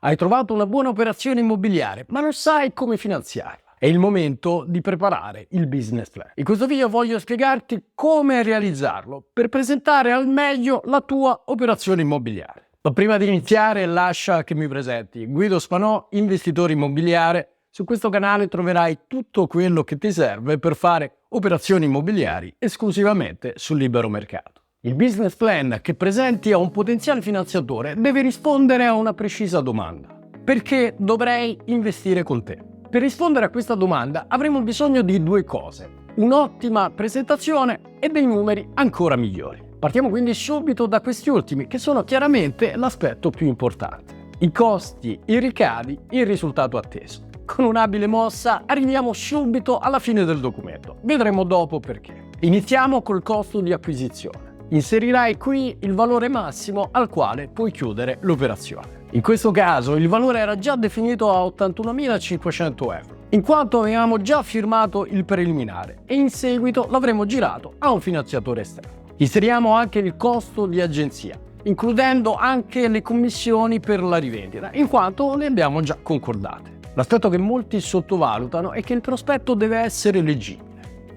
Hai trovato una buona operazione immobiliare, ma non sai come finanziarla. È il momento di preparare il business plan. In questo video voglio spiegarti come realizzarlo per presentare al meglio la tua operazione immobiliare. Ma prima di iniziare lascia che mi presenti. Guido Spanò, investitore immobiliare. Su questo canale troverai tutto quello che ti serve per fare operazioni immobiliari esclusivamente sul libero mercato. Il business plan che presenti a un potenziale finanziatore deve rispondere a una precisa domanda. Perché dovrei investire con te? Per rispondere a questa domanda avremo bisogno di due cose: un'ottima presentazione e dei numeri ancora migliori. Partiamo quindi subito da questi ultimi, che sono chiaramente l'aspetto più importante. I costi, i ricavi, il risultato atteso. Con un'abile mossa arriviamo subito alla fine del documento. Vedremo dopo perché. Iniziamo col costo di acquisizione. Inserirai qui il valore massimo al quale puoi chiudere l'operazione. In questo caso il valore era già definito a 81.500 euro, in quanto avevamo già firmato il preliminare e in seguito l'avremo girato a un finanziatore esterno. Inseriamo anche il costo di agenzia, includendo anche le commissioni per la rivendita, in quanto le abbiamo già concordate. L'aspetto che molti sottovalutano è che il prospetto deve essere leggibile.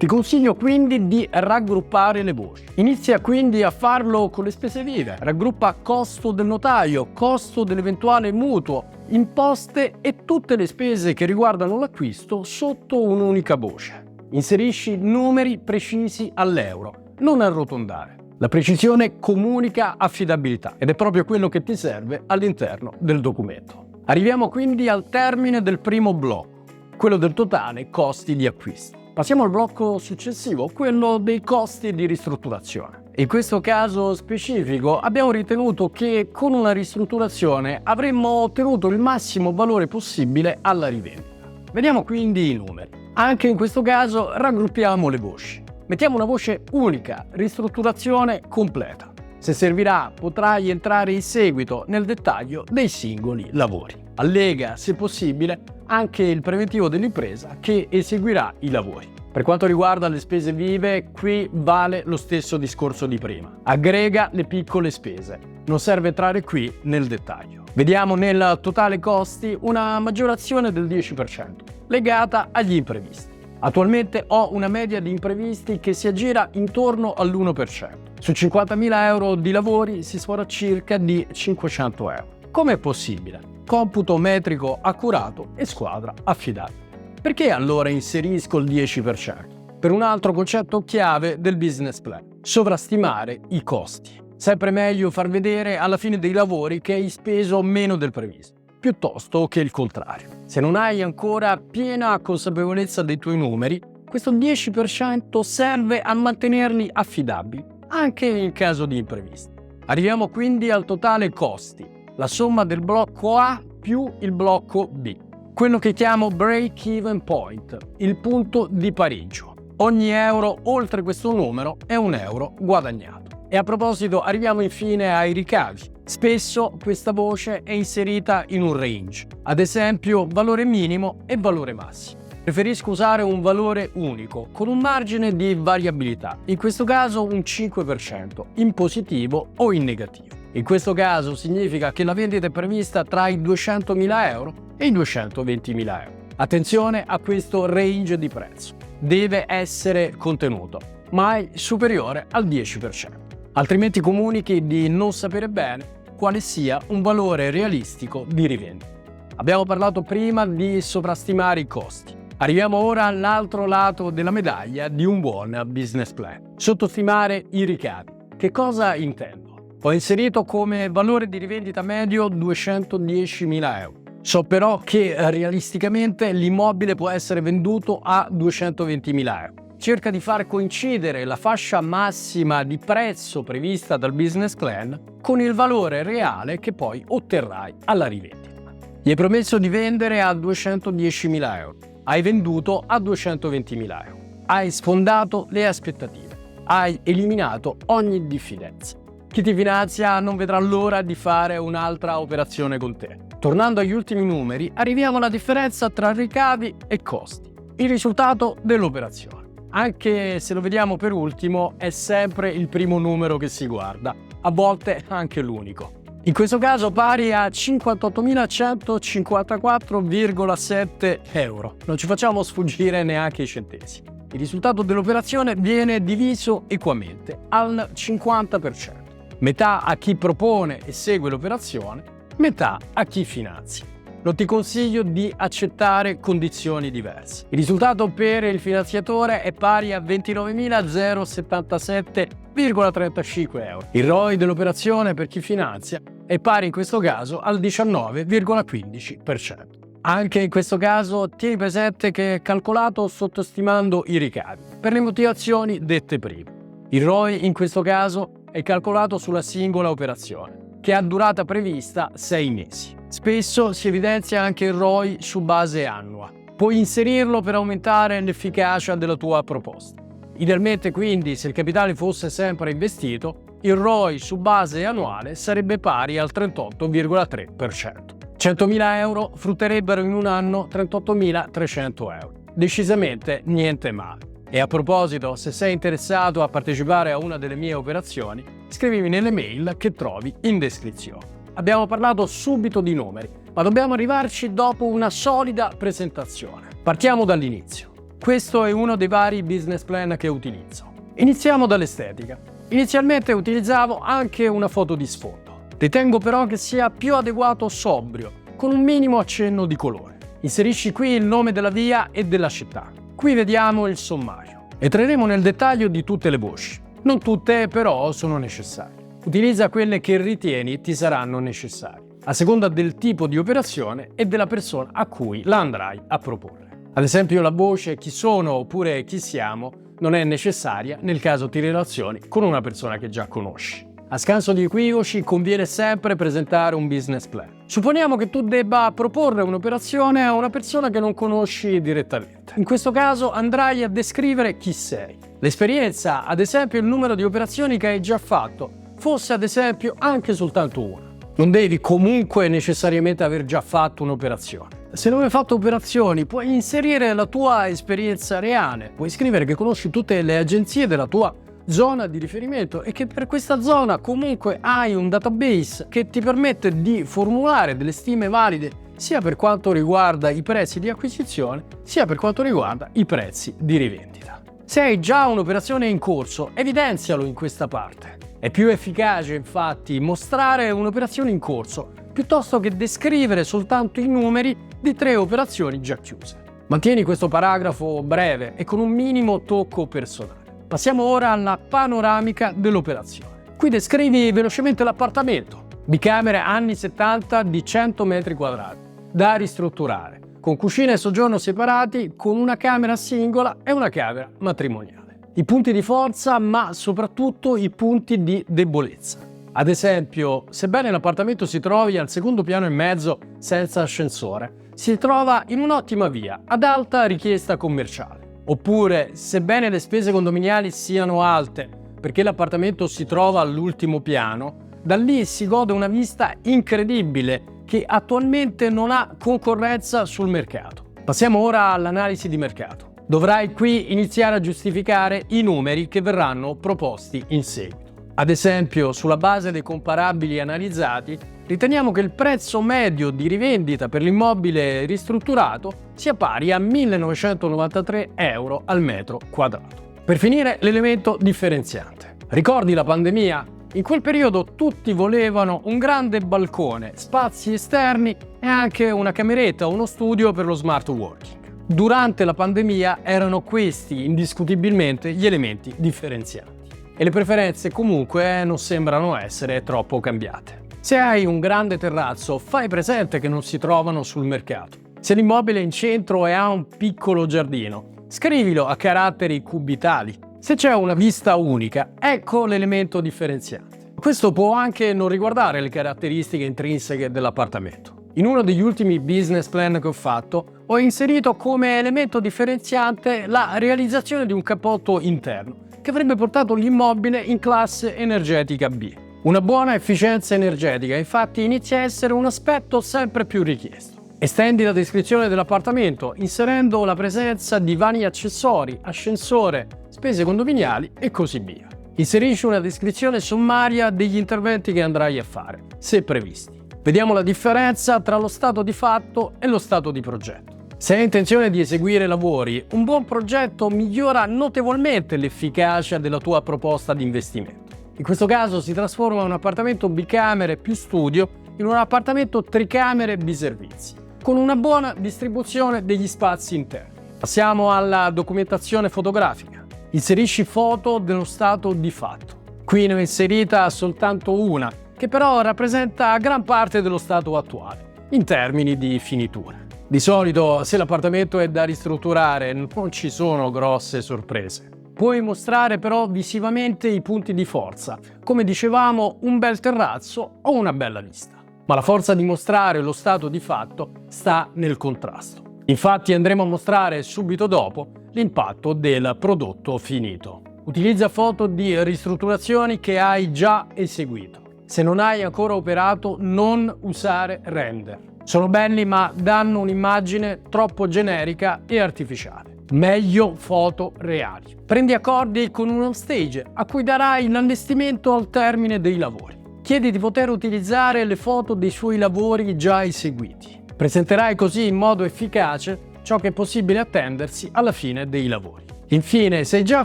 Ti consiglio quindi di raggruppare le voci. Inizia quindi a farlo con le spese vive. Raggruppa costo del notaio, costo dell'eventuale mutuo, imposte e tutte le spese che riguardano l'acquisto sotto un'unica voce. Inserisci numeri precisi all'euro, non arrotondare. La precisione comunica affidabilità ed è proprio quello che ti serve all'interno del documento. Arriviamo quindi al termine del primo blocco, quello del totale costi di acquisto. Passiamo al blocco successivo, quello dei costi di ristrutturazione. In questo caso specifico abbiamo ritenuto che con una ristrutturazione avremmo ottenuto il massimo valore possibile alla rivendita. Vediamo quindi i numeri. Anche in questo caso raggruppiamo le voci. Mettiamo una voce unica, ristrutturazione completa. Se servirà potrai entrare in seguito nel dettaglio dei singoli lavori. Allega, se possibile, anche il preventivo dell'impresa che eseguirà i lavori. Per quanto riguarda le spese vive, qui vale lo stesso discorso di prima. Aggrega le piccole spese. Non serve entrare qui nel dettaglio. Vediamo nel totale costi una maggiorazione del 10%, legata agli imprevisti. Attualmente ho una media di imprevisti che si aggira intorno all'1%. Su 50.000 euro di lavori si sfora circa di 500 euro. Com'è possibile? Computo metrico accurato e squadra affidabile. Perché allora inserisco il 10%? Per un altro concetto chiave del business plan: sovrastimare i costi. Sempre meglio far vedere alla fine dei lavori che hai speso meno del previsto, piuttosto che il contrario. Se non hai ancora piena consapevolezza dei tuoi numeri, questo 10% serve a mantenerli affidabili, anche in caso di imprevisti. Arriviamo quindi al totale costi, la somma del blocco A più il blocco B, quello che chiamo break-even point, il punto di pareggio. Ogni euro oltre questo numero è un euro guadagnato. E a proposito, arriviamo infine ai ricavi. Spesso questa voce è inserita in un range, ad esempio valore minimo e valore massimo. Preferisco usare un valore unico, con un margine di variabilità, in questo caso un 5%, in positivo o in negativo. In questo caso significa che la vendita è prevista tra i 200.000 euro e i 220.000 euro. Attenzione a questo range di prezzo. Deve essere contenuto, mai superiore al 10%. Altrimenti comunichi di non sapere bene quale sia un valore realistico di rivendita. Abbiamo parlato prima di sovrastimare i costi. Arriviamo ora all'altro lato della medaglia di un buon business plan: sottostimare i ricavi. Che cosa intendo? Ho inserito come valore di rivendita medio 210.000 euro. So però che realisticamente l'immobile può essere venduto a 220.000 euro. Cerca di far coincidere la fascia massima di prezzo prevista dal business plan con il valore reale che poi otterrai alla rivendita. Gli hai promesso di vendere a 210.000 euro. Hai venduto a 220.000 euro. Hai sfondato le aspettative. Hai eliminato ogni diffidenza. Chi ti finanzia non vedrà l'ora di fare un'altra operazione con te. Tornando agli ultimi numeri, arriviamo alla differenza tra ricavi e costi, il risultato dell'operazione. Anche se lo vediamo per ultimo, è sempre il primo numero che si guarda, a volte anche l'unico. in questo caso pari a 58.154,7 euro. Non ci facciamo sfuggire neanche i centesimi. Il risultato dell'operazione viene diviso equamente al 50%. Metà a chi propone e segue l'operazione, metà a chi finanzia. Non ti consiglio di accettare condizioni diverse. Il risultato per il finanziatore è pari a 29.077,35 euro. Il ROI dell'operazione per chi finanzia è pari in questo caso al 19,15%. Anche in questo caso tieni presente che è calcolato sottostimando i ricavi, per le motivazioni dette prima. Il ROI in questo caso è calcolato sulla singola operazione, che ha durata prevista 6 mesi. Spesso si evidenzia anche il ROI su base annua. Puoi inserirlo per aumentare l'efficacia della tua proposta. Idealmente quindi, se il capitale fosse sempre investito, il ROI su base annuale sarebbe pari al 38,3%. 100.000 euro frutterebbero in un anno 38.300 euro. Decisamente niente male. E a proposito, se sei interessato a partecipare a una delle mie operazioni, scrivimi nelle mail che trovi in descrizione. Abbiamo parlato subito di numeri, ma dobbiamo arrivarci dopo una solida presentazione. Partiamo dall'inizio. Questo è uno dei vari business plan che utilizzo. Iniziamo dall'estetica. Inizialmente utilizzavo anche una foto di sfondo. Ritengo però che sia più adeguato sobrio, con un minimo accenno di colore. Inserisci qui il nome della via e della città. Qui vediamo il sommario. Entreremo nel dettaglio di tutte le voci. Non tutte però sono necessarie. Utilizza quelle che ritieni ti saranno necessarie, a seconda del tipo di operazione e della persona a cui la andrai a proporre. Ad esempio la voce chi sono oppure chi siamo non è necessaria nel caso ti relazioni con una persona che già conosci. A scanso di equivoci conviene sempre presentare un business plan. Supponiamo che tu debba proporre un'operazione a una persona che non conosci direttamente. In questo caso andrai a descrivere chi sei. L'esperienza, ad esempio il numero di operazioni che hai già fatto, fosse ad esempio anche soltanto una. Non devi comunque necessariamente aver già fatto un'operazione. Se non hai fatto operazioni, puoi inserire la tua esperienza reale. Puoi scrivere che conosci tutte le agenzie della tua zona di riferimento e che per questa zona comunque hai un database che ti permette di formulare delle stime valide sia per quanto riguarda i prezzi di acquisizione, sia per quanto riguarda i prezzi di rivendita. Se hai già un'operazione in corso, evidenzialo in questa parte. È più efficace infatti mostrare un'operazione in corso piuttosto che descrivere soltanto i numeri di 3 operazioni già chiuse. Mantieni questo paragrafo breve e con un minimo tocco personale. Passiamo ora alla panoramica dell'operazione. Qui descrivi velocemente l'appartamento. Bicamere anni 70 di 100 metri quadrati, da ristrutturare, con cucina e soggiorno separati, con una camera singola e una camera matrimoniale. I punti di forza, ma soprattutto i punti di debolezza. Ad esempio, sebbene l'appartamento si trovi al secondo piano e mezzo senza ascensore, si trova in un'ottima via ad alta richiesta commerciale. Oppure, sebbene le spese condominiali siano alte perché l'appartamento si trova all'ultimo piano, da lì si gode una vista incredibile che attualmente non ha concorrenza sul mercato. Passiamo ora all'analisi di mercato. Dovrai qui iniziare a giustificare i numeri che verranno proposti in seguito. Ad esempio, sulla base dei comparabili analizzati, riteniamo che il prezzo medio di rivendita per l'immobile ristrutturato sia pari a 1.993 euro al metro quadrato. Per finire, l'elemento differenziante. Ricordi la pandemia? In quel periodo tutti volevano un grande balcone, spazi esterni e anche una cameretta o uno studio per lo smart working. Durante la pandemia erano questi indiscutibilmente gli elementi differenzianti. E le preferenze comunque non sembrano essere troppo cambiate. Se hai un grande terrazzo, fai presente che non si trovano sul mercato. Se l'immobile è in centro e ha un piccolo giardino, scrivilo a caratteri cubitali. Se c'è una vista unica, ecco l'elemento differenziante. Questo può anche non riguardare le caratteristiche intrinseche dell'appartamento. In uno degli ultimi business plan che ho fatto, ho inserito come elemento differenziante la realizzazione di un cappotto interno, che avrebbe portato l'immobile in classe energetica B. Una buona efficienza energetica, infatti, inizia a essere un aspetto sempre più richiesto. Estendi la descrizione dell'appartamento inserendo la presenza di vani accessori, ascensore, spese condominiali e così via. Inserisci una descrizione sommaria degli interventi che andrai a fare, se previsti. Vediamo la differenza tra lo stato di fatto e lo stato di progetto. Se hai intenzione di eseguire lavori, un buon progetto migliora notevolmente l'efficacia della tua proposta di investimento. In questo caso si trasforma un appartamento bicamere più studio in un appartamento tricamere biservizi, con una buona distribuzione degli spazi interni. Passiamo alla documentazione fotografica. Inserisci foto dello stato di fatto. Qui ne ho inserita soltanto una, che però rappresenta gran parte dello stato attuale, in termini di finitura. Di solito, se l'appartamento è da ristrutturare, non ci sono grosse sorprese. Puoi mostrare però visivamente i punti di forza, come dicevamo, un bel terrazzo o una bella vista. Ma la forza di mostrare lo stato di fatto sta nel contrasto. Infatti andremo a mostrare subito dopo l'impatto del prodotto finito. Utilizza foto di ristrutturazioni che hai già eseguito. Se non hai ancora operato, non usare render. Sono belli ma danno un'immagine troppo generica e artificiale. Meglio foto reali. Prendi accordi con uno stage a cui darai l'allestimento al termine dei lavori. Chiedi di poter utilizzare le foto dei suoi lavori già eseguiti. Presenterai così in modo efficace ciò che è possibile attendersi alla fine dei lavori. Infine, se hai già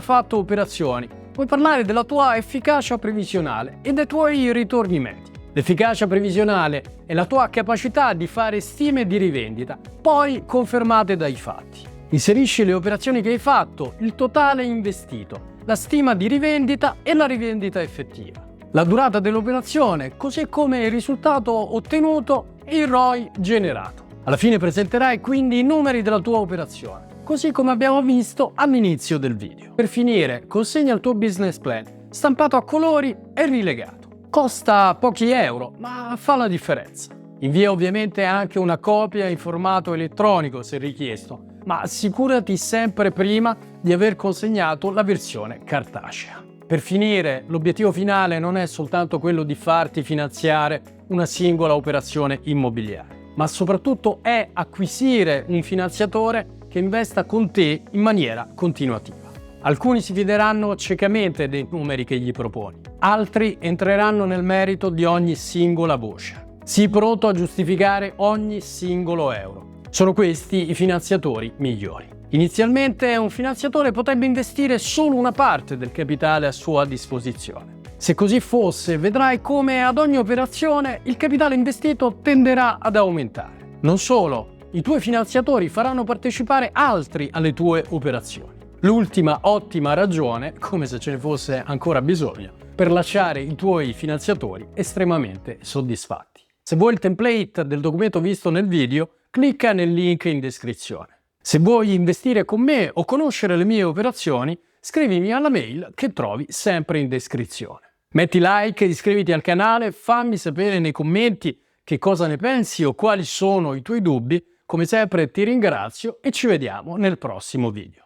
fatto operazioni, puoi parlare della tua efficacia previsionale e dei tuoi ritorni medi. L'efficacia previsionale è la tua capacità di fare stime di rivendita, poi confermate dai fatti. Inserisci le operazioni che hai fatto, il totale investito, la stima di rivendita e la rivendita effettiva, la durata dell'operazione, così come il risultato ottenuto e il ROI generato. Alla fine presenterai quindi i numeri della tua operazione, così come abbiamo visto all'inizio del video. Per finire, consegna il tuo business plan, stampato a colori e rilegato. Costa pochi euro, ma fa la differenza. Invia ovviamente anche una copia in formato elettronico se richiesto, ma assicurati sempre prima di aver consegnato la versione cartacea. Per finire, l'obiettivo finale non è soltanto quello di farti finanziare una singola operazione immobiliare, ma soprattutto è acquisire un finanziatore che investa con te in maniera continuativa. Alcuni si fideranno ciecamente dei numeri che gli proponi, altri entreranno nel merito di ogni singola voce. Sii pronto a giustificare ogni singolo euro. Sono questi i finanziatori migliori. Inizialmente un finanziatore potrebbe investire solo una parte del capitale a sua disposizione. Se così fosse, vedrai come ad ogni operazione il capitale investito tenderà ad aumentare. Non solo, i tuoi finanziatori faranno partecipare altri alle tue operazioni. L'ultima ottima ragione, come se ce ne fosse ancora bisogno, per lasciare i tuoi finanziatori estremamente soddisfatti. Se vuoi il template del documento visto nel video, clicca nel link in descrizione. Se vuoi investire con me o conoscere le mie operazioni, scrivimi alla mail che trovi sempre in descrizione. Metti like, iscriviti al canale, fammi sapere nei commenti che cosa ne pensi o quali sono i tuoi dubbi. Come sempre ti ringrazio e ci vediamo nel prossimo video.